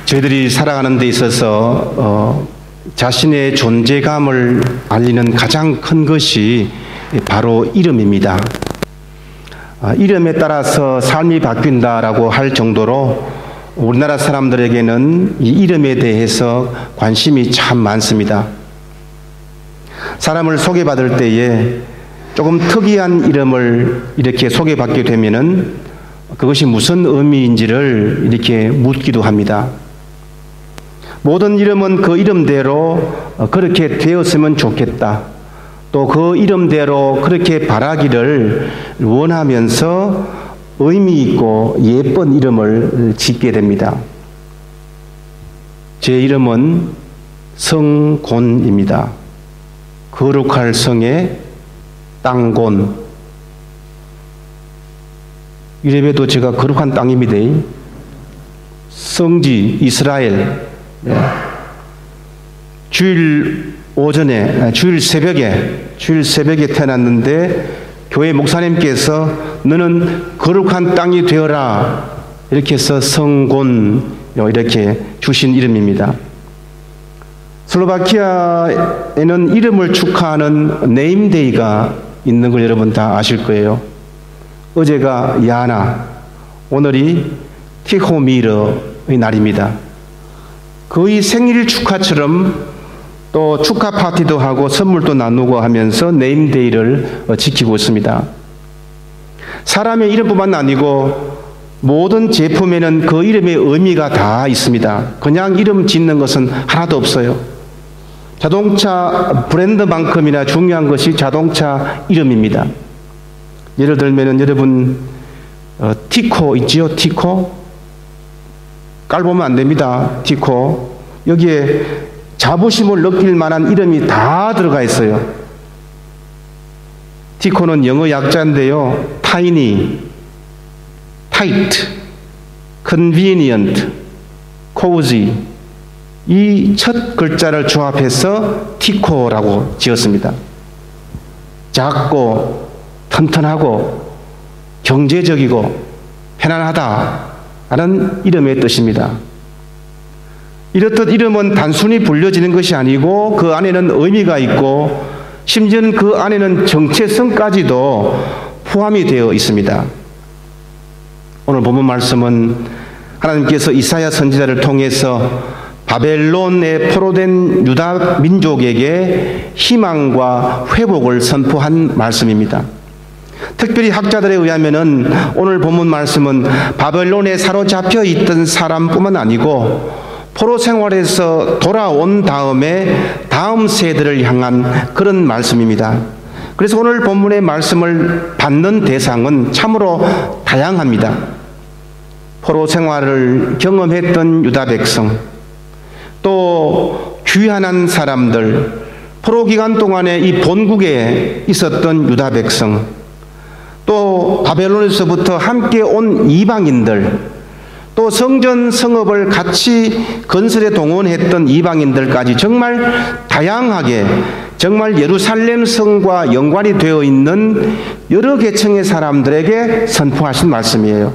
저희들이 살아가는 데 있어서 자신의 존재감을 알리는 가장 큰 것이 바로 이름입니다. 이름에 따라서 삶이 바뀐다라고 할 정도로 우리나라 사람들에게는 이 이름에 대해서 관심이 참 많습니다. 사람을 소개받을 때에 조금 특이한 이름을 이렇게 소개받게 되면은 그것이 무슨 의미인지를 이렇게 묻기도 합니다. 모든 이름은 그 이름대로 그렇게 되었으면 좋겠다. 또 그 이름대로 그렇게 바라기를 원하면서 의미 있고 예쁜 이름을 짓게 됩니다. 제 이름은 성곤입니다. 거룩할 성의 땅곤. 이래봬도 제가 거룩한 땅입니다. 성지 이스라엘. 주일 새벽에 태어났는데 교회 목사님께서 너는 거룩한 땅이 되어라 이렇게 해서 성곤 이렇게 주신 이름입니다. 슬로바키아에는 이름을 축하하는 네임데이가 있는 걸 여러분 다 아실 거예요. 어제가 야나, 오늘이 티호미르의 날입니다. 거의 생일 축하처럼 또 축하 파티도 하고 선물도 나누고 하면서 네임데이를 지키고 있습니다. 사람의 이름뿐만 아니고 모든 제품에는 그 이름의 의미가 다 있습니다. 그냥 이름 짓는 것은 하나도 없어요. 자동차 브랜드만큼이나 중요한 것이 자동차 이름입니다. 예를 들면 여러분 티코 있지요? 티코? 깔보면 안 됩니다. 티코. 여기에 자부심을 느낄 만한 이름이 다 들어가 있어요. 티코는 영어 약자인데요. tiny, tight, convenient, cozy 이 첫 글자를 조합해서 티코라고 지었습니다. 작고 튼튼하고 경제적이고 편안하다라는 이름의 뜻입니다. 이렇듯 이름은 단순히 불려지는 것이 아니고 그 안에는 의미가 있고 심지어는 그 안에는 정체성까지도 포함이 되어 있습니다. 오늘 본문 말씀은 하나님께서 이사야 선지자를 통해서 바벨론에 포로된 유다 민족에게 희망과 회복을 선포한 말씀입니다. 특별히 학자들에 의하면은 오늘 본문 말씀은 바벨론에 사로잡혀 있던 사람뿐만 아니고 포로 생활에서 돌아온 다음에 다음 세대를 향한 그런 말씀입니다. 그래서 오늘 본문의 말씀을 받는 대상은 참으로 다양합니다. 포로 생활을 경험했던 유다 백성, 또 귀환한 사람들, 포로 기간 동안에 이 본국에 있었던 유다 백성, 또 바벨론에서부터 함께 온 이방인들, 또 성전 성읍을 같이 건설에 동원했던 이방인들까지 정말 다양하게 정말 예루살렘 성과 연관이 되어 있는 여러 계층의 사람들에게 선포하신 말씀이에요.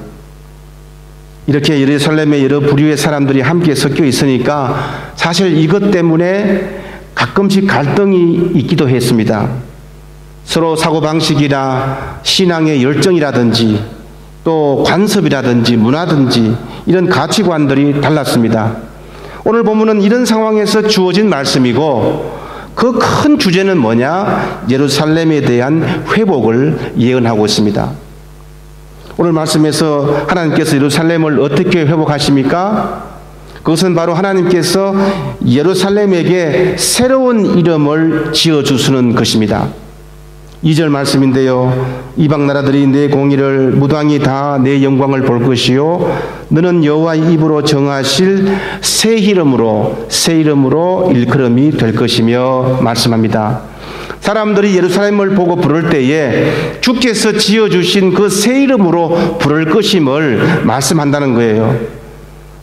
이렇게 예루살렘의 여러 부류의 사람들이 함께 섞여 있으니까 사실 이것 때문에 가끔씩 갈등이 있기도 했습니다. 서로 사고방식이나 신앙의 열정이라든지 또 관습이라든지 문화든지 이런 가치관들이 달랐습니다. 오늘 본문은 이런 상황에서 주어진 말씀이고 그 큰 주제는 뭐냐? 예루살렘에 대한 회복을 예언하고 있습니다. 오늘 말씀에서 하나님께서 예루살렘을 어떻게 회복하십니까? 그것은 바로 하나님께서 예루살렘에게 새로운 이름을 지어주시는 것입니다. 2절 말씀인데요. 이방 나라들이 내 공의를 무당이 다 내 영광을 볼 것이요 너는 여호와의 입으로 정하실 새 이름으로 일컬음이 될 것이며 말씀합니다. 사람들이 예루살렘을 보고 부를 때에 주께서 지어주신 그 새 이름으로 부를 것임을 말씀한다는 거예요.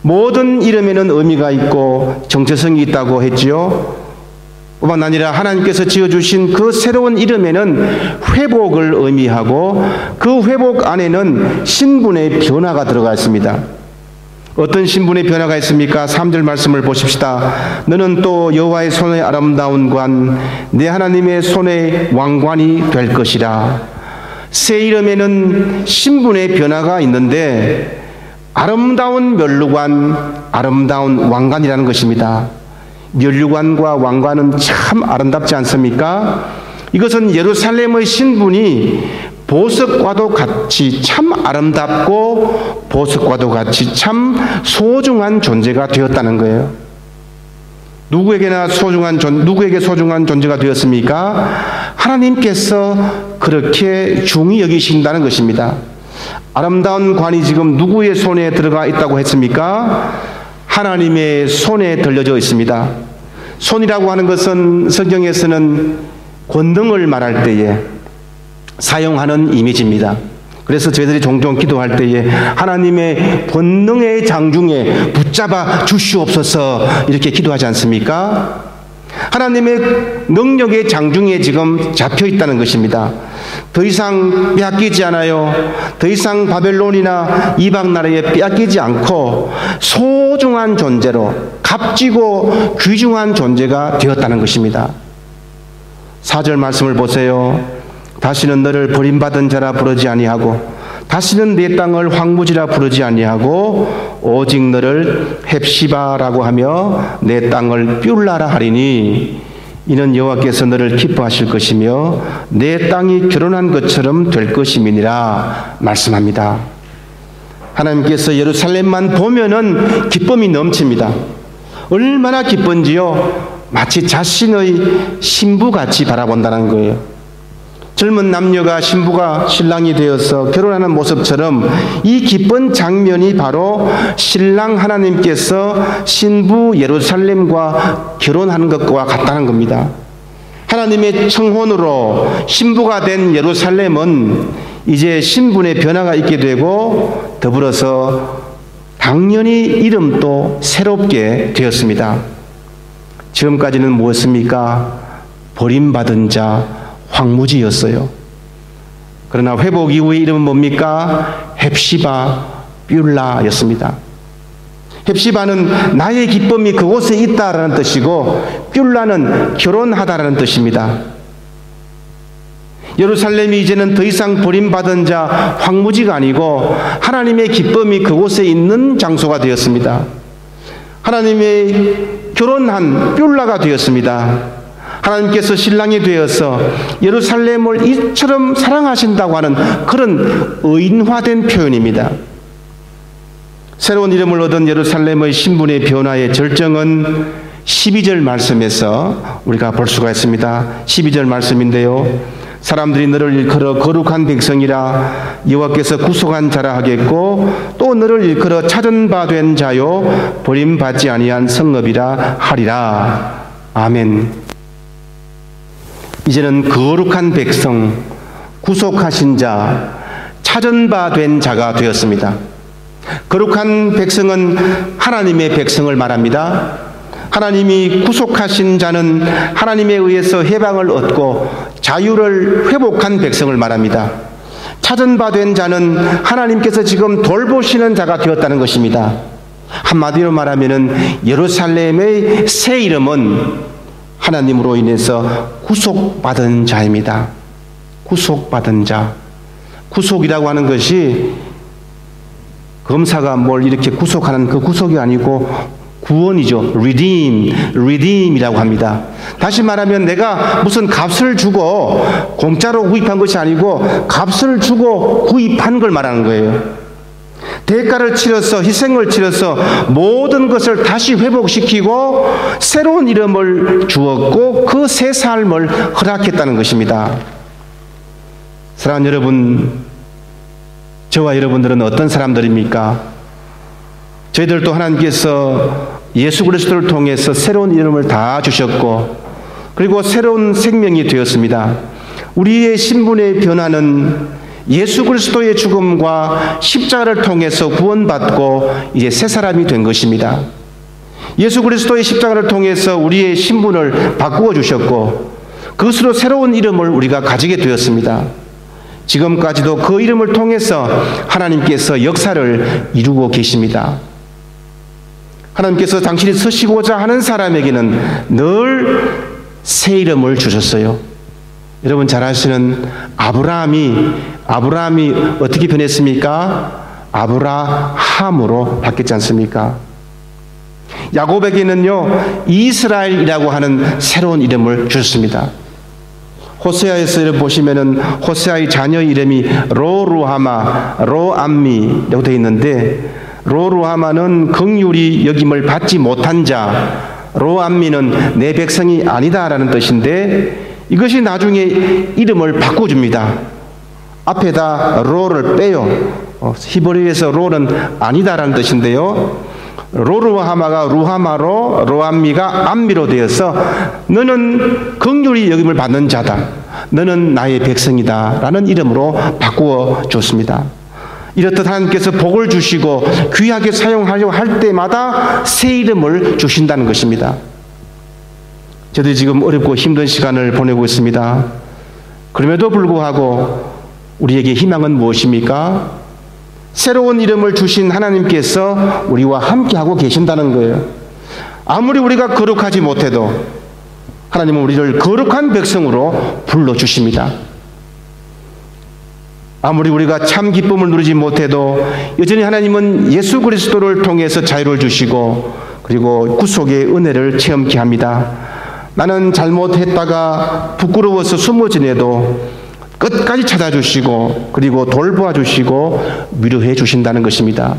모든 이름에는 의미가 있고 정체성이 있다고 했지요. 뿐만 아니라 하나님께서 지어주신 그 새로운 이름에는 회복을 의미하고 그 회복 안에는 신분의 변화가 들어가 있습니다. 어떤 신분의 변화가 있습니까? 3절 말씀을 보십시다. 너는 또 여호와의 손의 아름다운 관, 내 하나님의 손의 왕관이 될 것이라. 새 이름에는 신분의 변화가 있는데 아름다운 면류관, 아름다운 왕관이라는 것입니다. 면류관과 왕관은 참 아름답지 않습니까? 이것은 예루살렘의 신분이 보석과도 같이 참 아름답고 보석과도 같이 참 소중한 존재가 되었다는 거예요. 누구에게 소중한 존재가 되었습니까? 하나님께서 그렇게 중히 여기신다는 것입니다. 아름다운 관이 지금 누구의 손에 들어가 있다고 했습니까? 하나님의 손에 들려져 있습니다. 손이라고 하는 것은 성경에서는 권능을 말할 때에 사용하는 이미지입니다. 그래서 저희들이 종종 기도할 때에 하나님의 권능의 장중에 붙잡아 주시옵소서 이렇게 기도하지 않습니까? 하나님의 능력의 장중에 지금 잡혀 있다는 것입니다. 더 이상 빼앗기지 않아요. 더 이상 바벨론이나 이방 나라에 빼앗기지 않고 소중한 존재로 값지고 귀중한 존재가 되었다는 것입니다. 4절 말씀을 보세요. 다시는 너를 버림받은 자라 부르지 아니하고 다시는 내 땅을 황무지라 부르지 아니하고 오직 너를 헵시바라고 하며 내 땅을 뷸라라 하리니 이는 여호와께서 너를 기뻐하실 것이며 내 땅이 결혼한 것처럼 될 것임이니라 말씀합니다. 하나님께서 예루살렘만 보면은 기쁨이 넘칩니다. 얼마나 기쁜지요. 마치 자신의 신부같이 바라본다는 거예요. 젊은 남녀가 신부가 신랑이 되어서 결혼하는 모습처럼 이 기쁜 장면이 바로 신랑 하나님께서 신부 예루살렘과 결혼하는 것과 같다는 겁니다. 하나님의 청혼으로 신부가 된 예루살렘은 이제 신분의 변화가 있게 되고 더불어서 당연히 이름도 새롭게 되었습니다. 지금까지는 무엇입니까? 버림받은 자, 황무지였어요. 그러나 회복 이후의 이름은 뭡니까? 헵시바 뷸라였습니다. 헵시바는 나의 기쁨이 그곳에 있다라는 뜻이고 뷸라는 결혼하다라는 뜻입니다. 예루살렘이 이제는 더 이상 버림받은 자, 황무지가 아니고 하나님의 기쁨이 그곳에 있는 장소가 되었습니다. 하나님의 결혼한 뷸라가 되었습니다. 하나님께서 신랑이 되어서 예루살렘을 이처럼 사랑하신다고 하는 그런 의인화된 표현입니다. 새로운 이름을 얻은 예루살렘의 신분의 변화의 절정은 12절 말씀에서 우리가 볼 수가 있습니다. 12절 말씀인데요. 사람들이 너를 일컬어 거룩한 백성이라 여호와께서 구속한 자라 하겠고 또 너를 일컬어 찾은 바 된 자요 버림받지 아니한 성읍이라 하리라. 아멘. 이제는 거룩한 백성, 구속하신 자, 찾은 바 된 자가 되었습니다. 거룩한 백성은 하나님의 백성을 말합니다. 하나님이 구속하신 자는 하나님에 의해서 해방을 얻고 자유를 회복한 백성을 말합니다. 찾은 바 된 자는 하나님께서 지금 돌보시는 자가 되었다는 것입니다. 한마디로 말하면은 예루살렘의 새 이름은 하나님으로 인해서 구속받은 자입니다. 구속받은 자. 구속이라고 하는 것이 검사가 뭘 이렇게 구속하는 그 구속이 아니고 구원이죠. redeem이라고 합니다. 다시 말하면 내가 무슨 값을 주고 공짜로 구입한 것이 아니고 값을 주고 구입한 걸 말하는 거예요. 대가를 치러서 희생을 치러서 모든 것을 다시 회복시키고 새로운 이름을 주었고 그 새 삶을 허락했다는 것입니다. 사랑하는 여러분, 저와 여러분들은 어떤 사람들입니까? 저희들도 하나님께서 예수 그리스도를 통해서 새로운 이름을 다 주셨고 그리고 새로운 생명이 되었습니다. 우리의 신분의 변화는 예수 그리스도의 죽음과 십자가를 통해서 구원받고 이제 새 사람이 된 것입니다. 예수 그리스도의 십자가를 통해서 우리의 신분을 바꾸어 주셨고 그것으로 새로운 이름을 우리가 가지게 되었습니다. 지금까지도 그 이름을 통해서 하나님께서 역사를 이루고 계십니다. 하나님께서 당신이 쓰시고자 하는 사람에게는 늘 새 이름을 주셨어요. 여러분 잘 아시는 아브라함이 어떻게 변했습니까? 아브라함으로 바뀌었지 않습니까? 야곱에게는요 이스라엘이라고 하는 새로운 이름을 주셨습니다. 호세아에서 보시면은 호세아의 자녀 이름이 로루하마, 로암미라고 되어 있는데, 로루하마는 긍휼히 여김을 받지 못한 자, 로암미는 내 백성이 아니다라는 뜻인데, 이것이 나중에 이름을 바꿔줍니다. 앞에다 로를 빼요. 히브리어에서 로는 아니다라는 뜻인데요, 로루하마가 루하마로, 로암미가 암미로 되어서 너는 긍휼히 여김을 받는 자다, 너는 나의 백성이다 라는 이름으로 바꾸어 줬습니다. 이렇듯 하나님께서 복을 주시고 귀하게 사용하려고 할 때마다 새 이름을 주신다는 것입니다. 저도 지금 어렵고 힘든 시간을 보내고 있습니다. 그럼에도 불구하고 우리에게 희망은 무엇입니까? 새로운 이름을 주신 하나님께서 우리와 함께하고 계신다는 거예요. 아무리 우리가 거룩하지 못해도 하나님은 우리를 거룩한 백성으로 불러주십니다. 아무리 우리가 참 기쁨을 누리지 못해도 여전히 하나님은 예수 그리스도를 통해서 자유를 주시고 그리고 구속의 은혜를 체험케 합니다. 나는 잘못했다가 부끄러워서 숨어 지내도 끝까지 찾아주시고 그리고 돌보아 주시고 위로해 주신다는 것입니다.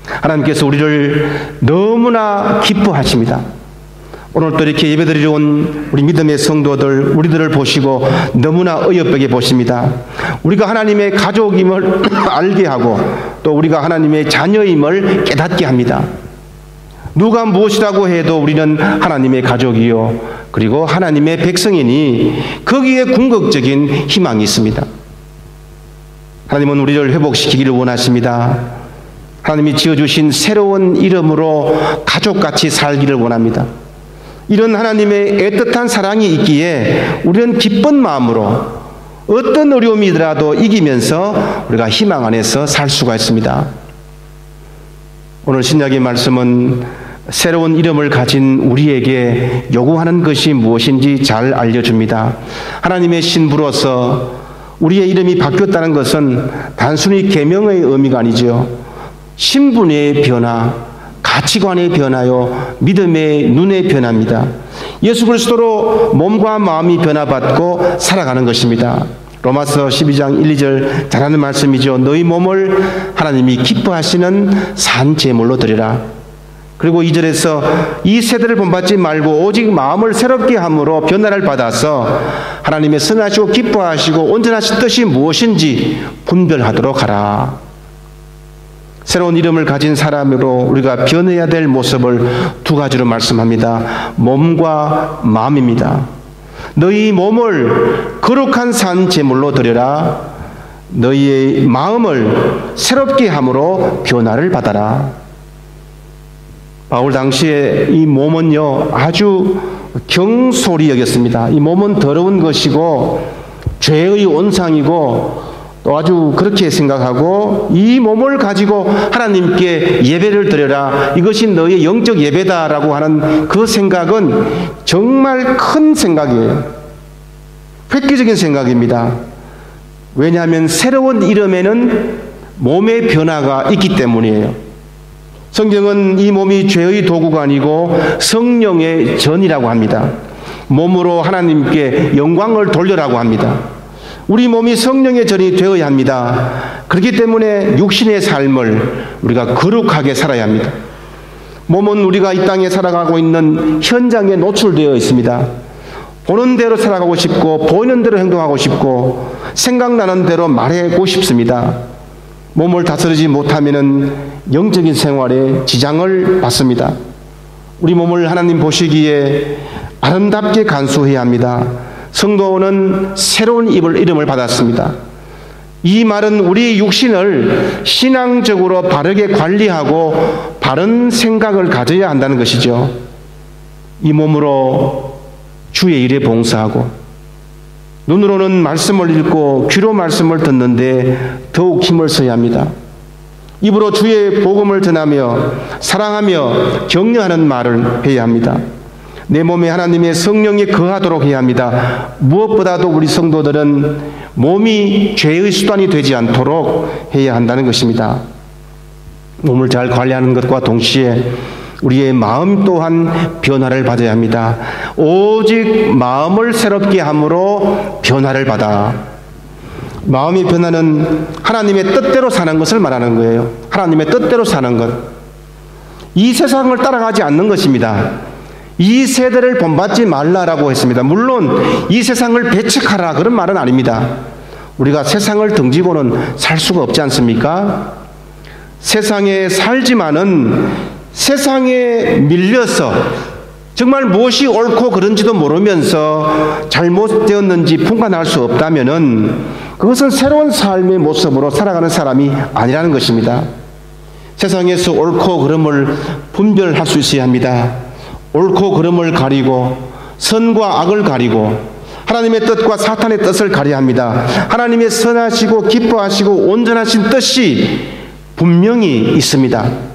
하나님께서 우리를 너무나 기뻐하십니다. 오늘 또 이렇게 예배드리러 온 우리 믿음의 성도들, 우리들을 보시고 너무나 어여쁘게 보십니다. 우리가 하나님의 가족임을 알게 하고 또 우리가 하나님의 자녀임을 깨닫게 합니다. 누가 무엇이라고 해도 우리는 하나님의 가족이요 그리고 하나님의 백성이니 거기에 궁극적인 희망이 있습니다. 하나님은 우리를 회복시키기를 원하십니다. 하나님이 지어주신 새로운 이름으로 가족같이 살기를 원합니다. 이런 하나님의 애틋한 사랑이 있기에 우리는 기쁜 마음으로 어떤 어려움이더라도 이기면서 우리가 희망 안에서 살 수가 있습니다. 오늘 신약의 말씀은 새로운 이름을 가진 우리에게 요구하는 것이 무엇인지 잘 알려줍니다. 하나님의 신부로서 우리의 이름이 바뀌었다는 것은 단순히 계명의 의미가 아니죠. 신분의 변화, 가치관의 변화요, 믿음의 눈의 변화입니다. 예수 그리스도로 몸과 마음이 변화받고 살아가는 것입니다. 로마서 12장 1, 2절 잘 아는 말씀이죠. 너희 몸을 하나님이 기뻐하시는 산 제물로 드리라. 그리고 2절에서 이 세대를 본받지 말고 오직 마음을 새롭게 함으로 변화를 받아서 하나님의 선하시고 기뻐하시고 온전하신 뜻이 무엇인지 분별하도록 하라. 새로운 이름을 가진 사람으로 우리가 변해야 될 모습을 두 가지로 말씀합니다. 몸과 마음입니다. 너희 몸을 거룩한 산 제물로 드려라. 너희의 마음을 새롭게 함으로 변화를 받아라. 바울 당시에 이 몸은요 아주 경솔히 여겼습니다. 이 몸은 더러운 것이고 죄의 온상이고 또 아주 그렇게 생각하고 이 몸을 가지고 하나님께 예배를 드려라, 이것이 너의 영적 예배다라고 하는 그 생각은 정말 큰 생각이에요. 획기적인 생각입니다. 왜냐하면 새로운 이름에는 몸의 변화가 있기 때문이에요. 성경은 이 몸이 죄의 도구가 아니고 성령의 전이라고 합니다. 몸으로 하나님께 영광을 돌려라고 합니다. 우리 몸이 성령의 전이 되어야 합니다. 그렇기 때문에 육신의 삶을 우리가 거룩하게 살아야 합니다. 몸은 우리가 이 땅에 살아가고 있는 현장에 노출되어 있습니다. 보는 대로 살아가고 싶고 보이는 대로 행동하고 싶고 생각나는 대로 말하고 싶습니다. 몸을 다스리지 못하면 영적인 생활에 지장을 받습니다. 우리 몸을 하나님 보시기에 아름답게 간수해야 합니다. 성도는 새로운 이름을 받았습니다. 이 말은 우리 육신을 신앙적으로 바르게 관리하고 바른 생각을 가져야 한다는 것이죠. 이 몸으로 주의 일에 봉사하고 눈으로는 말씀을 읽고 귀로 말씀을 듣는데 더욱 힘을 써야 합니다. 입으로 주의 복음을 전하며 사랑하며 격려하는 말을 해야 합니다. 내 몸에 하나님의 성령이 거하도록 해야 합니다. 무엇보다도 우리 성도들은 몸이 죄의 수단이 되지 않도록 해야 한다는 것입니다. 몸을 잘 관리하는 것과 동시에 우리의 마음 또한 변화를 받아야 합니다. 오직 마음을 새롭게 함으로 변화를 받아. 마음의 변화는 하나님의 뜻대로 사는 것을 말하는 거예요. 하나님의 뜻대로 사는 것. 이 세상을 따라가지 않는 것입니다. 이 세대를 본받지 말라라고 했습니다. 물론 이 세상을 배척하라 그런 말은 아닙니다. 우리가 세상을 등지고는 살 수가 없지 않습니까? 세상에 살지만은 세상에 밀려서 정말 무엇이 옳고 그른지도 모르면서 잘못되었는지 분간할 수 없다면은 그것은 새로운 삶의 모습으로 살아가는 사람이 아니라는 것입니다. 세상에서 옳고 그름을 분별할 수 있어야 합니다. 옳고 그름을 가리고 선과 악을 가리고 하나님의 뜻과 사탄의 뜻을 가려야 합니다. 하나님의 선하시고 기뻐하시고 온전하신 뜻이 분명히 있습니다.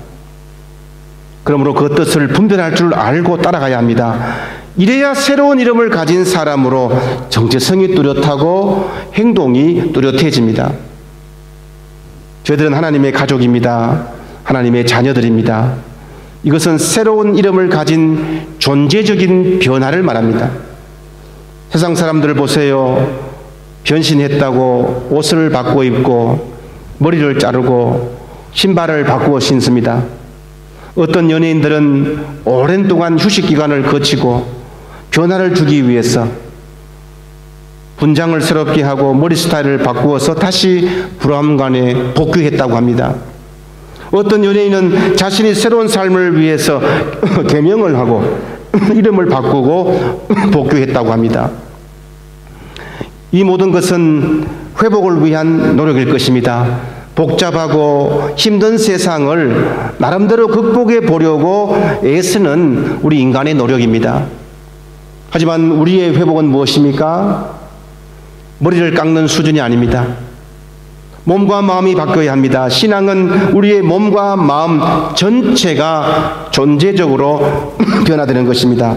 그러므로 그 뜻을 분별할 줄 알고 따라가야 합니다. 이래야 새로운 이름을 가진 사람으로 정체성이 뚜렷하고 행동이 뚜렷해집니다. 저희들은 하나님의 가족입니다. 하나님의 자녀들입니다. 이것은 새로운 이름을 가진 존재적인 변화를 말합니다. 세상 사람들 보세요. 변신했다고 옷을 바꿔 입고 머리를 자르고 신발을 바꾸어 신습니다. 어떤 연예인들은 오랜 동안 휴식 기간을 거치고 변화를 주기 위해서 분장을 새롭게 하고 머리 스타일을 바꾸어서 다시 브라운관에 복귀했다고 합니다. 어떤 연예인은 자신이 새로운 삶을 위해서 개명을 하고 이름을 바꾸고 복귀했다고 합니다. 이 모든 것은 회복을 위한 노력일 것입니다. 복잡하고 힘든 세상을 나름대로 극복해 보려고 애쓰는 우리 인간의 노력입니다. 하지만 우리의 회복은 무엇입니까? 머리를 깎는 수준이 아닙니다. 몸과 마음이 바뀌어야 합니다. 신앙은 우리의 몸과 마음 전체가 존재적으로 변화되는 것입니다.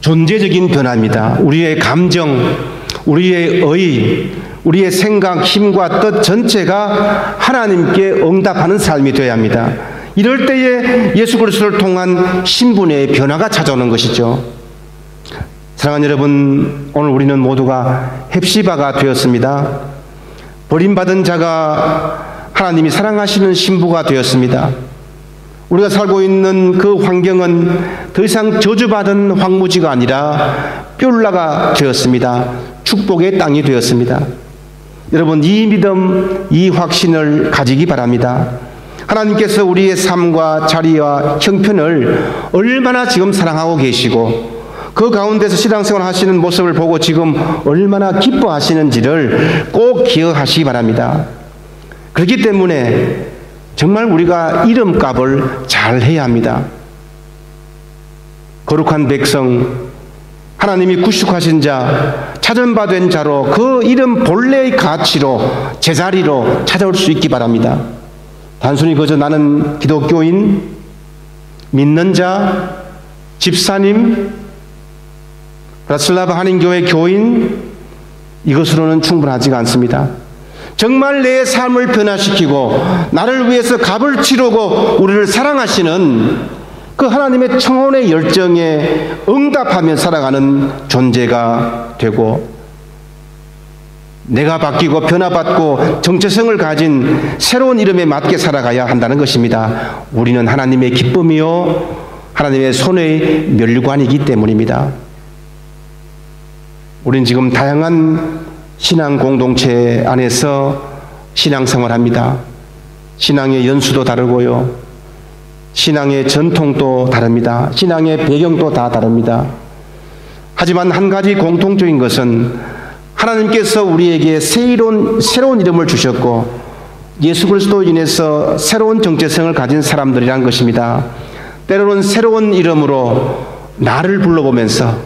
존재적인 변화입니다. 우리의 감정, 우리의 의, 우리의 생각, 힘과 뜻 전체가 하나님께 응답하는 삶이 되어야 합니다. 이럴 때에 예수 그리스도를 통한 신분의 변화가 찾아오는 것이죠. 사랑하는 여러분, 오늘 우리는 모두가 헵시바가 되었습니다. 버림받은 자가 하나님이 사랑하시는 신부가 되었습니다. 우리가 살고 있는 그 환경은 더 이상 저주받은 황무지가 아니라 뷸라가 되었습니다. 축복의 땅이 되었습니다. 여러분, 이 믿음, 이 확신을 가지기 바랍니다. 하나님께서 우리의 삶과 자리와 형편을 얼마나 지금 사랑하고 계시고 그 가운데서 신앙생활 하시는 모습을 보고 지금 얼마나 기뻐하시는지를 꼭 기억하시기 바랍니다. 그렇기 때문에 정말 우리가 이름값을 잘 해야 합니다. 거룩한 백성, 하나님이 구속하신 자, 찾은 바 된 자로 그 이름 본래의 가치로 제자리로 찾아올 수 있기 바랍니다. 단순히 그저 나는 기독교인, 믿는 자, 집사님, 브라슬라바 한인교회 교인, 이것으로는 충분하지가 않습니다. 정말 내 삶을 변화시키고 나를 위해서 값을 치르고 우리를 사랑하시는 그 하나님의 청혼의 열정에 응답하며 살아가는 존재가 되고 내가 바뀌고 변화받고 정체성을 가진 새로운 이름에 맞게 살아가야 한다는 것입니다. 우리는 하나님의 기쁨이요 하나님의 손의 멸관이기 때문입니다. 우리는 지금 다양한 신앙 공동체 안에서 신앙생활합니다. 신앙의 연수도 다르고요. 신앙의 전통도 다릅니다. 신앙의 배경도 다 다릅니다. 하지만 한 가지 공통적인 것은 하나님께서 우리에게 새로운 이름을 주셨고 예수 그리스도로 인해서 새로운 정체성을 가진 사람들이란 것입니다. 때로는 새로운 이름으로 나를 불러보면서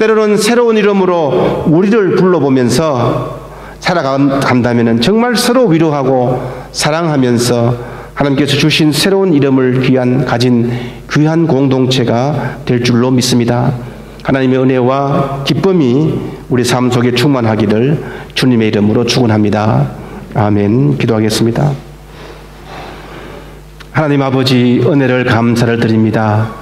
때로는 새로운 이름으로 우리를 불러보면서 살아간다면 정말 서로 위로하고 사랑하면서 하나님께서 주신 새로운 이름을 가진 귀한 공동체가 될 줄로 믿습니다. 하나님의 은혜와 기쁨이 우리 삶 속에 충만하기를 주님의 이름으로 축원합니다. 아멘. 기도하겠습니다. 하나님 아버지, 은혜를 감사를 드립니다.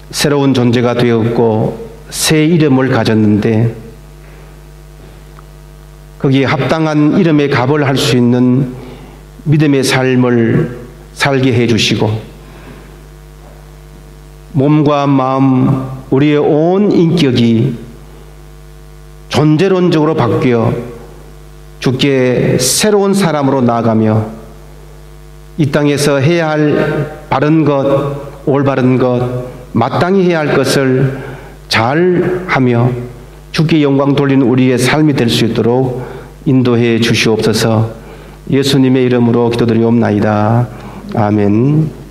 새로운 존재가 되었고 새 이름을 가졌는데 거기에 합당한 이름의 값을 할 수 있는 믿음의 삶을 살게 해주시고 몸과 마음, 우리의 온 인격이 존재론적으로 바뀌어 주께 새로운 사람으로 나아가며 이 땅에서 해야 할 바른 것, 올바른 것, 마땅히 해야 할 것을 잘 하며 주께 영광 돌리는 우리의 삶이 될 수 있도록 인도해 주시옵소서. 예수님의 이름으로 기도드리옵나이다. 아멘.